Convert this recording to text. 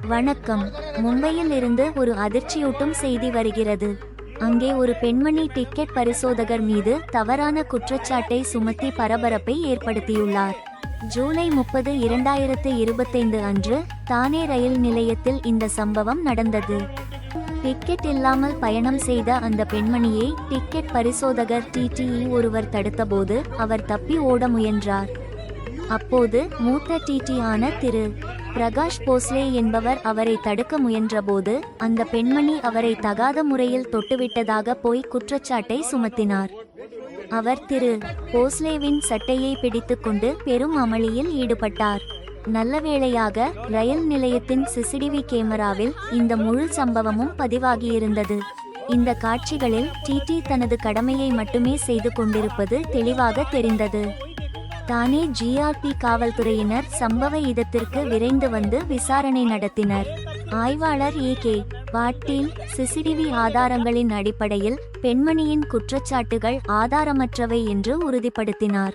வணக்கம். மும்பையில் இருந்து ஒரு அதிர்ச்சியூட்டும் செய்தி வருகிறது. அங்கே ஒரு பெண்மணி டிக்கெட் பரிசோதகர் மீது தவறான குற்றச்சாட்டை சுமத்தி பரபரப்பை ஏற்படுத்தியுள்ளார். ஜூலை 30, 2025 அன்று தானே ரயில் நிலையத்தில் இந்த சம்பவம் நடந்தது. டிக்கெட் இல்லாமல் பயணம் செய்த அந்த பெண்மணியை டிக்கெட் பரிசோதகர் டிடிஇ ஒருவர் தடுத்தபோது அவர் தப்பி ஓட முயன்றார். அப்போது மூத்த டிடி ஆன திரு பிரகாஷ் போஸ்லே என்பவர் அவரை தடுக்க முயன்றபோது அந்த பெண்மணி அவரை தகாத முறையில் தொட்டுவிட்டதாக போய் குற்றச்சாட்டை சுமத்தினார். அவர் திரு போஸ்லேவின் சட்டையை பிடித்துக்கொண்டு பெரும் அமளியில் ஈடுபட்டார். நல்லவேளையாக ரயில் நிலையத்தின் சிசிடிவி கேமராவில் இந்த முழு சம்பவமும் பதிவாகியிருந்தது. இந்த காட்சிகளில் டிடி தனது கடமையை மட்டுமே செய்து கொண்டிருப்பது தெளிவாக தெரிந்தது. தானே ஜிஆர்பி காவல்துறையினர் சம்பவ இடத்திற்கு விரைந்து வந்து விசாரணை நடத்தினர். ஆய்வாளர் ஏ.கே. பாட்டீல் சிசிடிவி ஆதாரங்களின் அடிப்படையில் பெண்மணியின் குற்றச்சாட்டுகள் ஆதாரமற்றவை என்று உறுதிப்படுத்தினார்.